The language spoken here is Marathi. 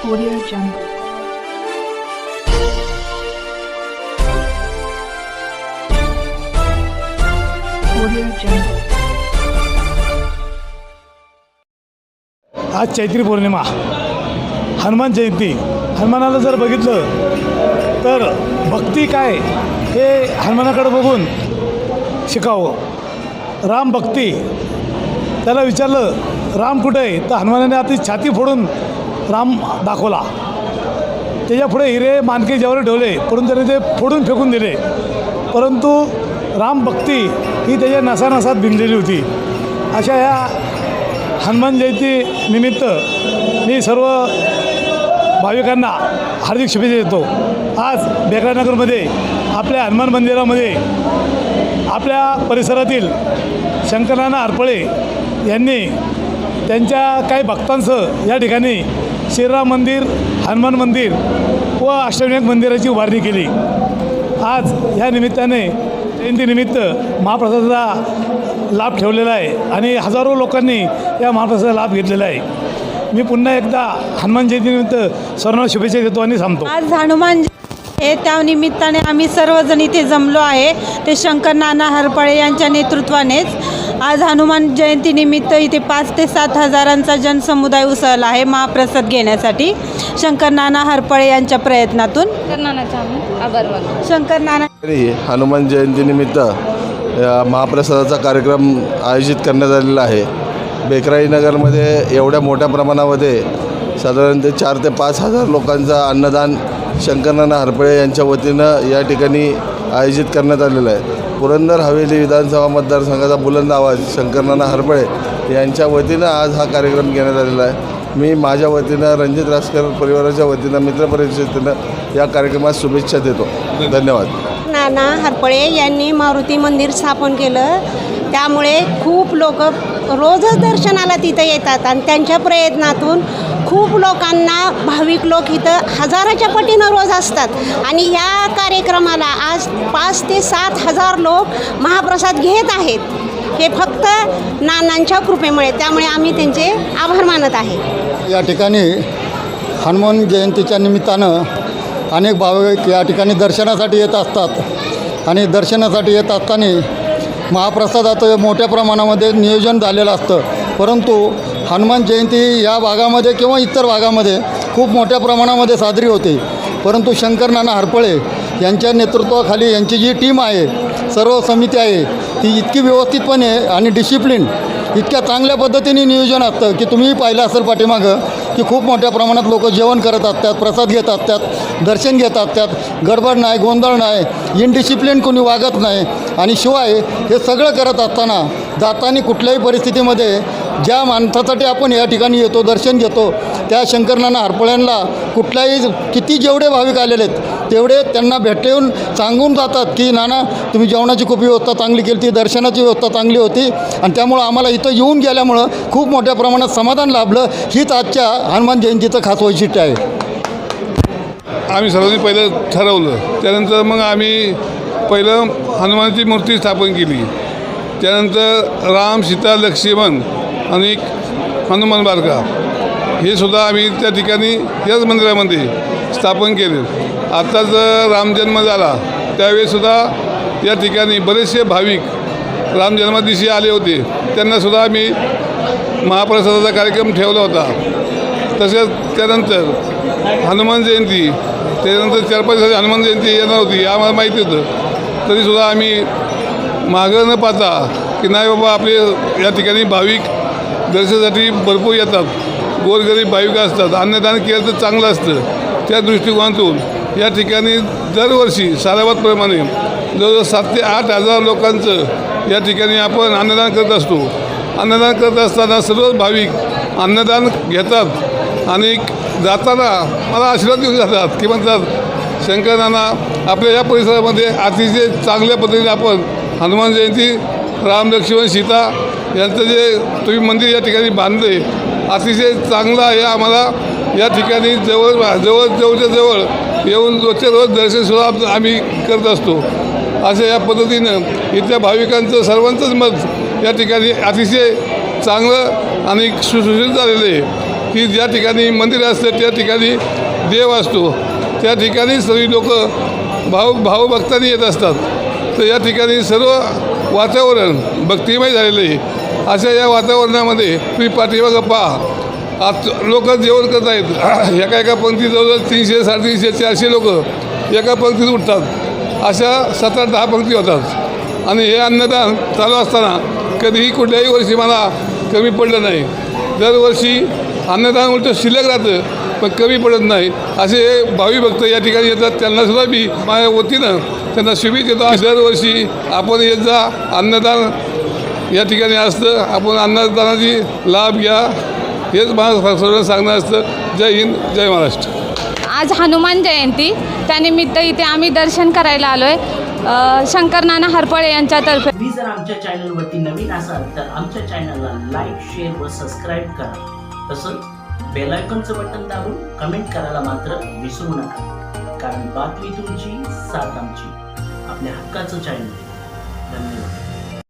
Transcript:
Audio Jungle. Audio Jungle. आज चैत्री पौर्णिमा, हनुमान जयंती. हनुमानाला जर बघितलं तर भक्ती काय हे हनुमानाकडे बघून शिकावं. राम भक्ती, त्याला विचारलं राम कुठे आहे, तर हनुमानाने आधी छाती फोडून राम दाखवला. त्याच्यापुढे हिरे मानके ज्यावर ठेवले, परंतु त्याने ते फोडून फेकून दिले. परंतु राम भक्ती ही त्याच्या नसानसात भिनलेली होती. अशा ह्या हनुमान जयंती निमित्त मी सर्व भाविकांना हार्दिक शुभेच्छा देतो. आज बेकरानगरमध्ये आपल्या हनुमान मंदिरामध्ये आपल्या परिसरातील शंकरनाना हरपळे यांनी त्यांच्या काही भक्तांसह या ठिकाणी श्रीराम मंदिर, हनुमान मंदिर व अष्टविनायक मंदिराची उभारणी केली. आज ह्या निमित्ताने जयंतीनिमित्त महाप्रसादाचा लाभ ठेवलेला आहे आणि हजारो लोकांनी या महाप्रसादाचा लाभ घेतलेला आहे. मी पुन्हा एकदा हनुमान जयंतीनिमित्त सर्वांना शुभेच्छा देतो आणि थांबतो. आज हनुमान हे त्या निमित्ताने आम्ही सर्वजण इथे जमलो आहे. ते शंकरनाना हरपळे यांच्या नेतृत्वानेच आज हनुमान जयंतीनिमित्त इथे 5 ते 7 हजारांचा जनसमुदाय उसळला आहे महाप्रसाद घेण्यासाठी शंकरनाना हरपळे यांच्या प्रयत्नातून. शंकरनाना हनुमान जयंतीनिमित्त महाप्रसादाचा कार्यक्रम आयोजित करण्यात आलेला आहे. बेकराईनगरमध्ये एवढ्या मोठ्या प्रमाणामध्ये साधारणतः 4 ते 5 हजार लोकांचा अन्नदान शंकरनाना हरपळे यांच्या वतीनं या ठिकाणी आयोजित करण्यात आलेलं आहे. पुरंदर हवेली विधानसभा मतदारसंघाचा बुलंद आवाज शंकरनाना हरपळे यांच्या वतीनं आज हा कार्यक्रम घेण्यात आलेला आहे. मी माझ्या वतीनं रणजित रासकर परिवाराच्या वतीनं मित्रपरिषदेनं या कार्यक्रमात शुभेच्छा देतो. धन्यवाद. नाना हरपळे यांनी मारुती मंदिर स्थापन केलं, त्यामुळे खूप लोक रोजच दर्शनाला तिथं येतात आणि त्यांच्या प्रयत्नातून खूप लोकांना, भाविक लोक इथं हजाराच्या पटीनं रोज असतात. आणि या कार्यक्रमाला आज 5 ते 7 हजार लोक महाप्रसाद घेत आहेत. हे फक्त नानांच्या कृपेमुळे, त्यामुळे आम्ही त्यांचे आभार मानत आहे. या ठिकाणी हनुमान जयंतीच्या निमित्तानं अनेक भाविक या ठिकाणी दर्शनासाठी येत असतात आणि दर्शनासाठी येत असताना महाप्रसादाचं मोठ्या प्रमाणामध्ये नियोजन झालेलं असतं. परंतु हनुमान जयंती या भागामध्ये किंवा इतर भागामध्ये खूप मोठ्या प्रमाणामध्ये साजरी होते. परंतु शंकरनाना हरपळे यांच्या नेतृत्वाखाली यांची जी टीम आहे, सर्व समिती आहे, ती इतकी व्यवस्थितपणे आणि डिसिप्लिन इतक्या चांगल्या पद्धतीने नियोजन असतं की तुम्ही पाहिलं असेल पाठीमागं की खूप मोठ्या प्रमाणात लोक जेवण करत असतात, प्रसाद घेत असतात, दर्शन घेत असतात. गडबड नाही, गोंधळ नाही, इनडिसिप्लिन कोणी वागत नाही. आणि शिवाय हे सगळं करत असताना जाताना कुठल्याही परिस्थितीमध्ये ज्या माणसासाठी आपण या ठिकाणी येतो, दर्शन घेतो, त्या शंकरनाना हरपळ्यांना कुठल्याही किती जेवढे भाविक आलेले आहेत तेवढे त्यांना भेटून सांगून जातात की नाना तुम्ही जेवणाची खूप व्यवस्था चांगली केली होती, दर्शनाची व्यवस्था चांगली होती आणि त्यामुळं आम्हाला इथं येऊन गेल्यामुळं खूप मोठ्या प्रमाणात समाधान लाभलं. हीच आजच्या हनुमान जयंतीचं खास वैशिष्ट्य आहे. आम्ही सर्वांनी पहिलं ठरवलं, त्यानंतर मग आम्ही पहिलं हनुमानाची मूर्ती स्थापन केली. त्यानंतर राम, सीता, लक्ष्मण आणि हनुमान बारका हे सुद्धा आम्ही त्या ठिकाणी याच मंदिरामध्ये स्थापन केले. आत्ताच रामजन्म झाला त्यावेळीसुद्धा या ठिकाणी बरेचसे भाविक रामजन्मादिवशी आले होते, त्यांनासुद्धा आम्ही महाप्रसादाचा कार्यक्रम ठेवला होता. तसेच त्यानंतर हनुमान जयंती, त्यानंतर 4-5 दिवसाची हनुमान जयंती येणार होती आम्हाला माहिती होतं, तरीसुद्धा आम्ही मागं न पाहता की नाही बाबा आपले या ठिकाणी भाविक दर्शनासाठी भरपूर येतात, गोरगरीब भाविक असतात, अन्नदान केलं तर चांगलं असतं. त्या दृष्टिकोनातून या ठिकाणी दरवर्षी सालाबादप्रमाणे जवळजवळ 7 ते 8 हजार लोकांचं या ठिकाणी आपण अन्नदान करत असतो. अन्नदान करत असताना सर्वच भाविक अन्नदान घेतात आणि जाताना मला आशीर्वाद देऊन जातात की म्हणतात शंकरनाना आपल्या या परिसरामध्ये अतिशय चांगल्या पद्धतीने आपण हनुमान जयंती, राम, लक्ष्मण, सीता यांचं जे तुम्ही मंदिर या ठिकाणी बांधले अतिशय चांगलं आहे. आम्हाला या ठिकाणी जवळच्या जवळ येऊन रोजच्या रोज दर्शनसुद्धा आम्ही करत असतो. अशा या पद्धतीनं इथल्या भाविकांचं सर्वांचंच मत या ठिकाणी अतिशय चांगलं आणि सुशोषित झालेलं आहे. की ज्या ठिकाणी मंदिर असतं त्या ठिकाणी देव असतो, त्या ठिकाणी सर्व लोक भावभक्तांनी येत असतात. तर या ठिकाणी सर्व वातावरण भक्तिमय झालेलं आहे. अशा या वातावरणामध्ये तुम्ही पाठीमागं पहा, आज लोक जेवण करत आहेत. एका पंक्तीत जवळजवळ 300, 350, 400 लोक एका पंक्तीत उठतात. अशा 7-8-10 पंक्ती होतात आणि हे अन्नदान चालू असताना कधीही कुठल्याही वर्षी मला कमी पडलं नाही. दरवर्षी अन्नदान उलटं शिल्लक राहतं पण कमी पडत नाही. असे भावी भक्त या ठिकाणी येतात, त्यांनासुद्धा मी माझ्या वतीनं त्यांना शुभेच्छा देतो. दरवर्षी आपण येत जा, अन्नदान या ठिकाणी असतं, आपण अन्नदानाची लाभ घ्या, हेच मला सर्वांना सांगणं असतं. जय हिंद, जय महाराष्ट्र. आज हनुमान जयंती, त्यानिमित्त इथे आम्ही दर्शन करायला आलो आहे शंकर नाना हरपळे यांच्यातर्फे. तुम्ही जर आमच्या चॅनलवरती नवीन असाल तर आमच्या चॅनलला लाईक, शेअर व सबस्क्राईब करा. तसंच बेल आयकॉनचं बटन दाबून कमेंट करायला मात्र विसरू नका, कारण बातमी तुमची, साथ आमची. आपल्या हक्काचं चॅनल. धन्यवाद.